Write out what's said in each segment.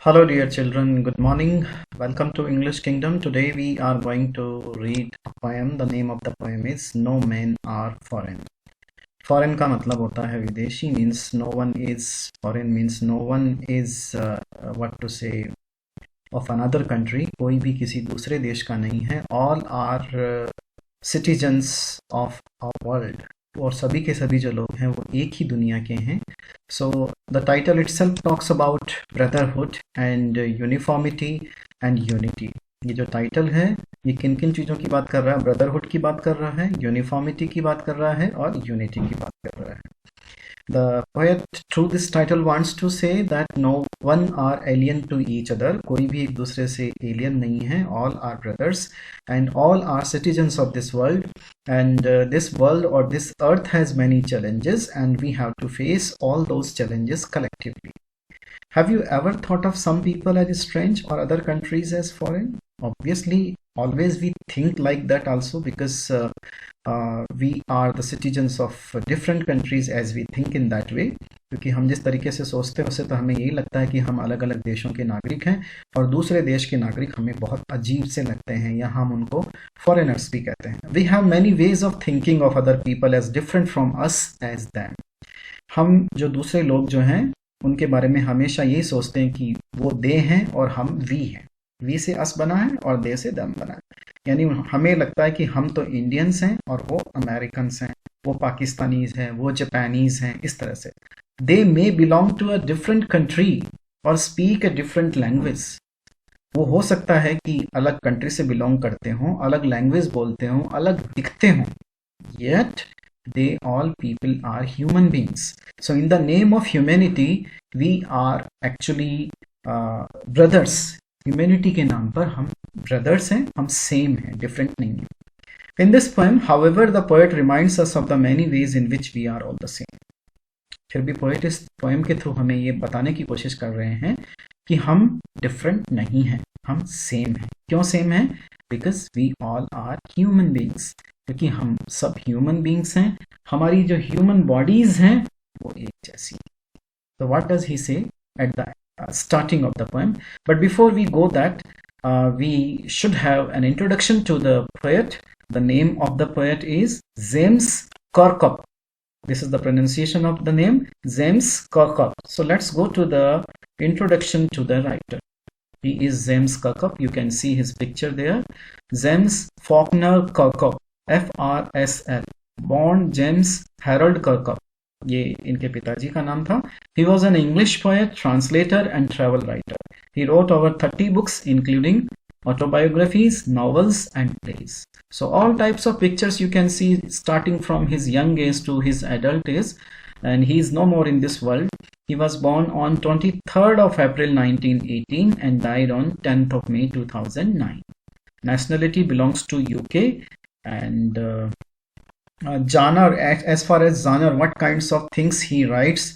Hello, dear children. Good morning. Welcome to English Kingdom. Today we are going to read a poem. The name of the poem is No Men Are Foreign. Foreign का मतलब होता है विदेशी. Means no one is foreign. Means no one is what to say of another country. कोई भी किसी दूसरे देश का नहीं है. All are citizens of our world. और सभी के सभी जो लोग हैं वो एक ही दुनिया के हैं. So the title itself talks about brotherhood and uniformity and unity. ये जो टाइटल है ये किन किन चीज़ों की बात कर रहा है? ब्रदरहुड की बात कर रहा है, यूनिफॉर्मिटी की बात कर रहा है और यूनिटी की बात कर रहा है. The poet through this title wants to say that no one are alien to each other. कोई भी एक दूसरे से alien नहीं है. All are brothers and all are citizens of this world. And this world or this earth has many challenges and we have to face all those challenges collectively. Have you ever thought of some people as strange or other countries as foreign? Obviously, always we think like that also because we are the citizens of different countries as we think in that way. क्योंकि हम जिस तरीके से सोचते हैं उससे तो हमें यही लगता है कि हम अलग अलग देशों के नागरिक हैं और दूसरे देश के नागरिक हमें बहुत अजीब से लगते हैं या हम उनको फॉरेनर्स भी कहते हैं. We have many ways of thinking of other people as different from us as them. हम जो दूसरे लोग जो हैं उनके बारे में हमेशा यही सोचते हैं कि वो दे हैं और हम वी हैं. वी से अस बना है और दे से दम बना है. यानी हमें लगता है कि हम तो इंडियंस हैं और वो अमेरिकन्स हैं, वो पाकिस्तानीज हैं, वो जापानीज हैं. इस तरह से they may belong to a different country और स्पीक अ डिफरेंट लैंग्वेज. वो हो सकता है कि अलग कंट्री से बिलोंग करते हों, अलग लैंग्वेज बोलते हों, अलग दिखते हों, yet they all people are human beings. So in the name of humanity we are actually brothers. Humanity के नाम पर हम brothers हैं, हम same हैं, different नहीं हैं. In this poem, however, the poet reminds us of the many ways in which we are all the same. फिर भी पोएट इस पोएम के थ्रू हमें ये बताने की कोशिश कर रहे हैं कि हम डिफरेंट नहीं हैं, हम सेम हैं. क्यों सेम हैं? Because we all are human beings. क्योंकि हम सब ह्यूमन बींग्स हैं. हमारी जो ह्यूमन बॉडीज हैं वो एक जैसी. तो what does he say at the starting of the poem? But before we go that we should have an introduction to the poet. The name of the poet is James Kirkup. This is the pronunciation of the name, James Kirkup. So let's go to the introduction to the writer. He is James Kirkup. You can see his picture there. James Faulkner Kirkup, FRSL, born James Harold Kirkup. ये इनके पिताजी का नाम था. He was an English poet, translator and travel writer. He wrote over 30 books including autobiographies, novels and plays. So all types of pictures you can see starting from his young age to his adult age, and he is no more in this world. He was born on 23rd of April 1918 and died on 10th of May 2009. Nationality belongs to UK. And genre, as far as genre, what kinds of things he writes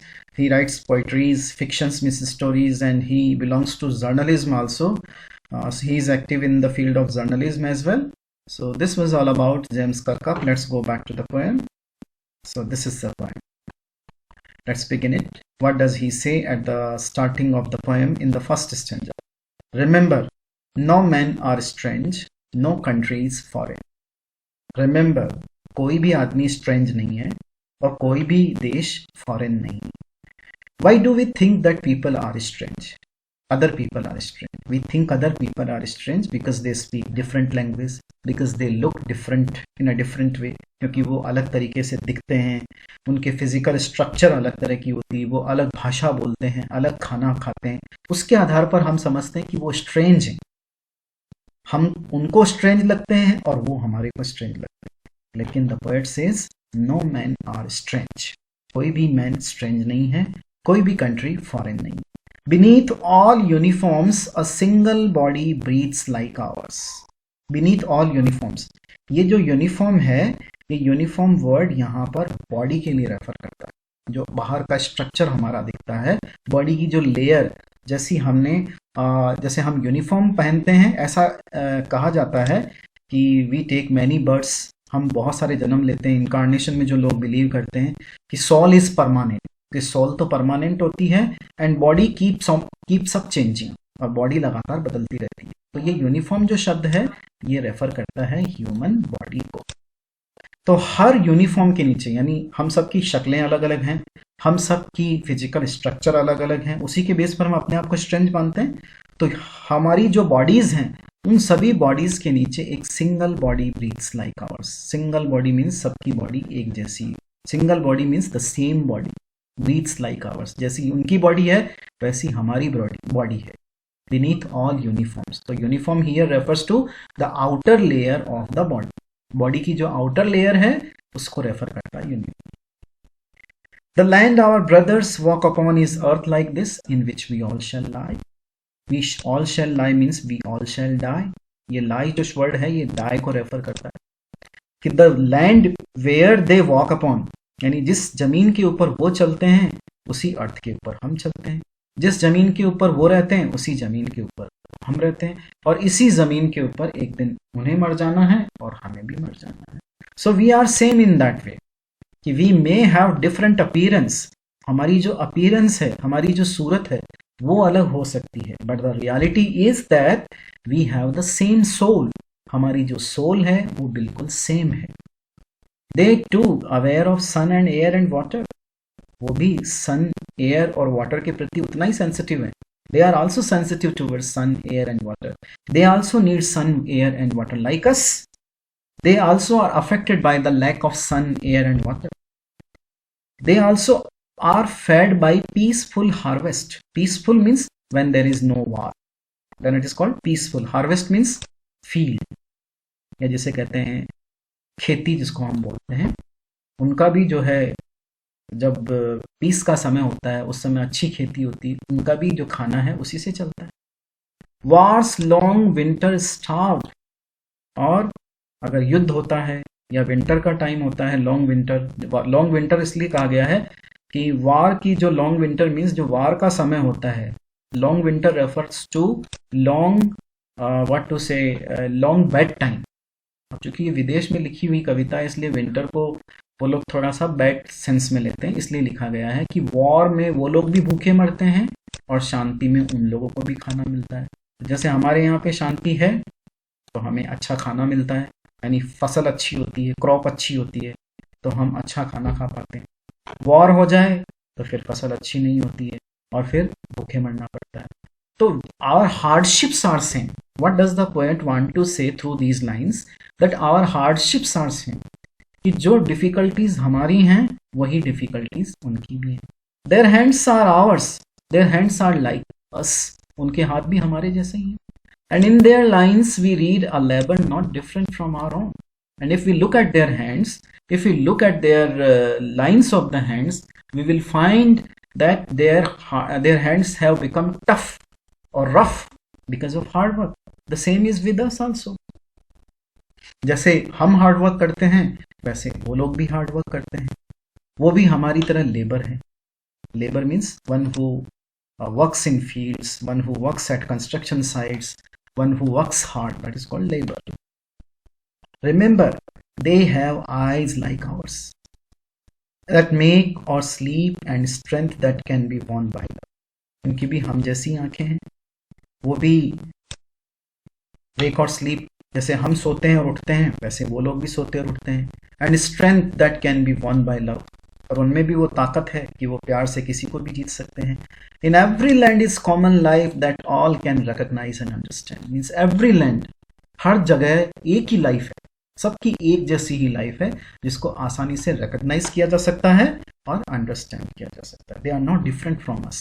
poetries, fictions, mystery stories, and he belongs to journalism also. So he is active in the field of journalism as well. So this was all about James Kirkup. Let's go back to the poem. So this is the poem. Let's begin it. What does he say at the starting of the poem in the first stanza? Remember, no men are strange, no country is foreign. Remember, कोई भी आदमी strange नहीं है और कोई भी देश foreign नहीं. Why do we think that people are strange? Other people are strange. We think other people are strange because they speak different language, because they look different in a different way. क्योंकि वो अलग तरीके से दिखते हैं, उनके physical structure अलग तरह की होती है, वो अलग भाषा बोलते हैं, अलग खाना खाते हैं. उसके आधार पर हम समझते हैं कि वो स्ट्रेंज हैं. हम उनको स्ट्रेंज लगते हैं और वो हमारे को स्ट्रेंज लगते हैं. लेकिन the poet says no man are strange. कोई भी मैन स्ट्रेंज नहीं है, कोई भी कंट्री फॉरेन नहीं. Beneath all uniforms a single body breathes like ours. Beneath all uniforms, ये जो यूनिफॉर्म है, ये यूनिफॉर्म वर्ड यहाँ पर बॉडी के लिए रेफर करता है. जो बाहर का स्ट्रक्चर हमारा दिखता है, बॉडी की जो लेयर, जैसे हम यूनिफॉर्म पहनते हैं, ऐसा कहा जाता है कि वी टेक मैनी बर्थ्स. हम बहुत सारे जन्म लेते हैं. इनकारनेशन में जो लोग बिलीव करते हैं कि सोल इज परमानेंट, कि सोल तो परमानेंट होती है and body keeps up changing, और बॉडी लगातार बदलती रहती है। तो ये यूनिफॉर्म जो शब्द है ये रेफर करता है ह्यूमन बॉडी को। तो हर यूनिफॉर्म के नीचे, यानी हम सबकी शक्लें अलग अलग हैं, हम सब की फिजिकल स्ट्रक्चर अलग अलग हैं, उसी के बेस पर हम अपने आप को स्ट्रेंथ मानते हैं। तो हमारी जो बॉडीज हैं उन सभी बॉडीज के नीचे एक single body breathes like ours. Single body means सबकी बॉडी एक जैसी, single body means the same body breathes like ours. जैसी उनकी बॉडी है वैसी हमारी बॉडी है beneath all uniforms। तो uniform here refers to the outer layer of the body। Body की जो आउटर लेयर है उसको रेफर करता है uniform. The land our brothers walk upon is earth like this, in which we all shall lie। We all shall lie means we all shall die। ये lie जो word है ये die को refer करता है कि the land where they walk upon, यानी जिस जमीन के ऊपर वो चलते हैं उसी अर्थ के ऊपर हम चलते हैं, जिस जमीन के ऊपर वो रहते हैं उसी जमीन के ऊपर हम रहते हैं, और इसी जमीन के ऊपर एक दिन उन्हें मर जाना है और हमें भी मर जाना है। So we are same in that way कि we may have different appearance. हमारी जो अपीयरेंस है, हमारी जो सूरत है वो अलग हो सकती है, but the reality is that we have the same soul. हमारी जो सोल है वो बिल्कुल सेम है। They to aware of sun and air and water. वो भी सन, एयर और वाटर के प्रति उतना ही सेंसिटिव है। They are also sensitive towards sun, air and water. They also need sun, air and water like us. They also are affected by the lack of sun, air and water. They also are fed by peaceful harvest. Peaceful means when there is no war, then it is called peaceful। harvest means field, या जिसे कहते हैं खेती जिसको हम बोलते हैं, उनका भी जो है जब पीस का समय होता है उस समय अच्छी खेती होती है, उनका भी जो खाना है उसी से चलता है। वार्स लॉन्ग विंटर स्टार्व, और अगर युद्ध होता है या विंटर का टाइम होता है, लॉन्ग विंटर। लॉन्ग विंटर इसलिए कहा गया है कि वार की जो लॉन्ग विंटर मीन्स जो वार का समय होता है, long winter refers to long what to say long bed time. अब चूंकि ये विदेश में लिखी हुई कविता है इसलिए विंटर को वो लोग थोड़ा सा बैड सेंस में लेते हैं, इसलिए लिखा गया है कि वॉर में वो लोग भी भूखे मरते हैं और शांति में उन लोगों को भी खाना मिलता है। जैसे हमारे यहाँ पे शांति है तो हमें अच्छा खाना मिलता है, यानी फसल अच्छी होती है, क्रॉप अच्छी होती है तो हम अच्छा खाना खा पाते हैं। वॉर हो जाए तो फिर फसल अच्छी नहीं होती है और फिर भूखे मरना पड़ता है। तो our hardships are same. What does the poet want to say through these lines? That our hardships are same, कि जो डिफिकल्टीज हमारी हैं वही डिफिकल्टीज उनकी भी हैं। Their hands are ours, their hands are like us. उनके हाथ भी हमारे जैसे ही हैं। And in their lines we read a labour not different from our own. And if we look at their hands, if we look at their lines of the hands, we will find that their hands have become tough or rough because of hard work. The same is with us also. जैसे हम hard work करते हैं वैसे वो लोग भी hard work करते हैं, वो भी हमारी तरह लेबर है। Labour means one who works in fields, one who works at construction sites, one who works hard, that is called labor. Remember, they have eyes like ours that make or sleep, and strength that can be won by them. उनकी भी हम जैसी आंखें हैं, वो भी wake और sleep, जैसे हम सोते हैं और उठते हैं वैसे वो लोग भी सोते और उठते हैं। And strength that can be won by love, और उनमें भी वो ताकत है कि वो प्यार से किसी को भी जीत सकते हैं। In every land is common life that all can recognize and understand. Means every land, हर जगह एक ही लाइफ है, सबकी एक जैसी ही लाइफ है जिसको आसानी से रिकॉग्नाइज किया जा सकता है और अंडरस्टैंड किया जा सकता है। They are not different from us.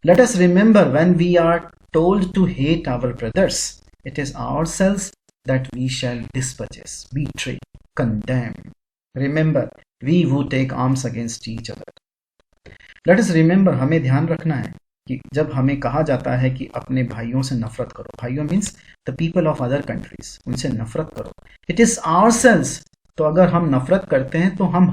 Let us remember when we are told to hate our brothers, it is ourselves that we shall dispossess, betray, condemn. Remember, we who take arms against each other. Let us remember, हमें ध्यान रखना है कि जब हमें कहा जाता है कि अपने भाइयों से नफरत करो, भाइयों means the people of other countries, उनसे नफरत करो। इट इज आवरसेल्व्स, तो अगर हम नफरत करते हैं तो हम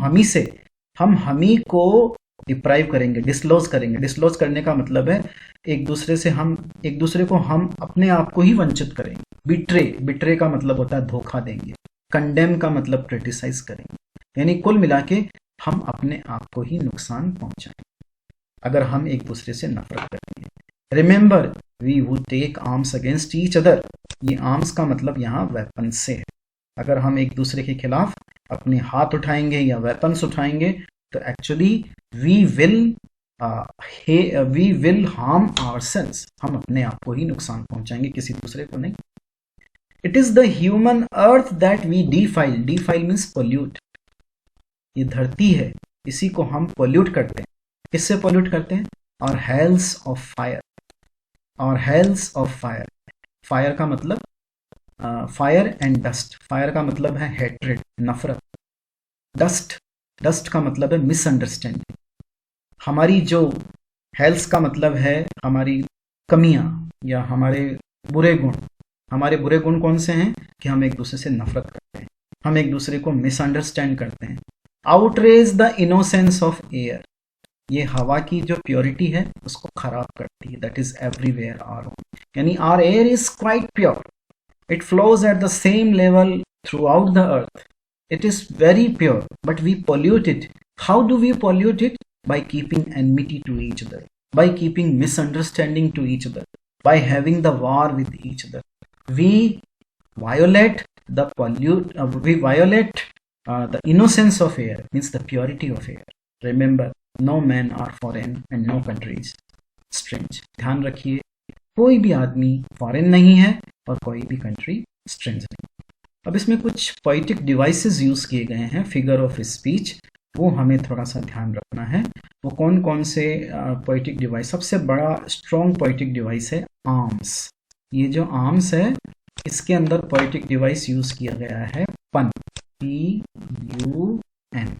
हमी को डिप्राइव करेंगे, डिसलॉज करेंगे। डिसलॉज करने का मतलब है एक दूसरे को हम अपने आप को ही वंचित करेंगे। बिट्रे का मतलब होता है धोखा देंगे। कंडेम का मतलब क्रिटिसाइज करेंगे। यानी कुल मिला के हम अपने आप को ही नुकसान पहुंचाएंगे। अगर हम एक दूसरे से नफरत करेंगे। Remember we would take arms against each other, ये आर्म्स का मतलब यहाँ वेपन से है। अगर हम एक दूसरे के खिलाफ अपने हाथ उठाएंगे या वेपन्स उठाएंगे तो actually we will harm ourselves, हम अपने आप को ही नुकसान पहुंचाएंगे, किसी दूसरे को नहीं। It is the human earth that we defile, defile means pollute, ये धरती है इसी को हम पोल्यूट करते हैं। किससे पोल्यूट करते हैं? और हेल्स ऑफ फायर, और हेल्स ऑफ फायर, फायर का मतलब फायर एंड डस्ट, फायर का मतलब है हेट्रेड, नफरत, डस्ट, डस्ट का मतलब है मिसअंडरस्टैंडिंग। हमारी जो हेल्थ का मतलब है हमारी कमियां या हमारे बुरे गुण, हमारे बुरे गुण कौन से हैं कि हम एक दूसरे से नफरत करते हैं, हम एक दूसरे को मिसअंडरस्टैंड करते हैं। Outrage the innocence of air, ये हवा की जो प्योरिटी है उसको खराब करती है। That is everywhere our own, यानी our air is quite pure, it flows at the same level through out the earth, it is very pure, but we pollute it. How do we pollute it? By keeping enmity to each other, by keeping misunderstanding to each other, by having the war with each other. We violate the innocence of air, means the purity of air. Remember, no men are foreign and no countries strange. ध्यान रखिए, कोई भी आदमी foreign नहीं है और कोई भी कंट्री स्ट्रेंज नहीं। अब इसमें कुछ पोइटिक डिवाइसेस यूज किए गए हैं, फिगर ऑफ स्पीच, वो हमें थोड़ा सा ध्यान रखना है। वो कौन कौन से पोइटिक डिवाइस? सबसे बड़ा स्ट्रॉन्ग पोइटिक डिवाइस है आर्म्स। ये जो आर्म्स है इसके अंदर पोइटिक डिवाइस यूज किया गया है पन, PUN।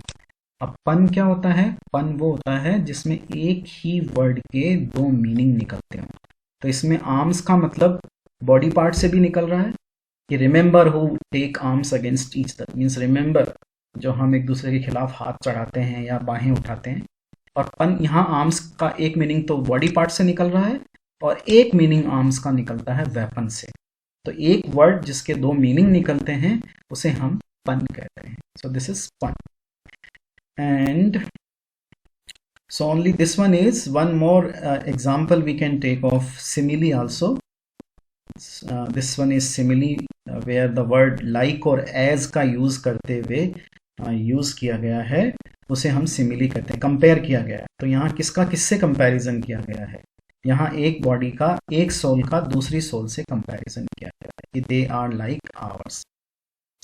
अब पन क्या होता है? पन वो होता है जिसमें एक ही वर्ड के दो मीनिंग निकलते हो। तो इसमें आर्म्स का मतलब बॉडी पार्ट से भी निकल रहा है कि remember who take arms against each other, means remember, जो हम एक दूसरे के खिलाफ हाथ चढ़ाते हैं या बाहें उठाते हैं। और पन, यहाँ आर्म्स का एक मीनिंग तो बॉडी पार्ट से निकल रहा है और एक मीनिंग आर्म्स का निकलता है वेपन से। तो एक वर्ड जिसके दो मीनिंग निकलते हैं उसे हम पन कहते हैं। सो दिस इज पन। And so only this one is one more example we can take of simile also. This one is simile where the word like और as का यूज करते हुए यूज किया गया है, उसे हम सिमिली कहते हैं। कंपेयर किया गया है, तो यहाँ किसका किससे कंपैरिजन किया गया है? यहाँ एक बॉडी का, एक सोल का दूसरी सोल से कंपैरिजन किया गया है कि they are like ours,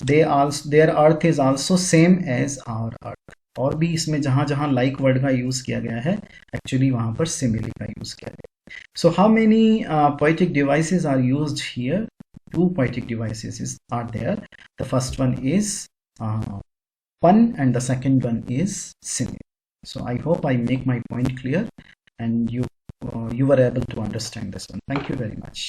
their earth is also same as our earth. और भी इसमें जहां जहां लाइक वर्ड का यूज किया गया है एक्चुअली वहां पर सिमिली का यूज किया गया। So how many poetic devices are used here? Two poetic devices are there. The first one is pun and the second one is simile. So I hope I make my point clear and you were able to understand this one. Thank you very much.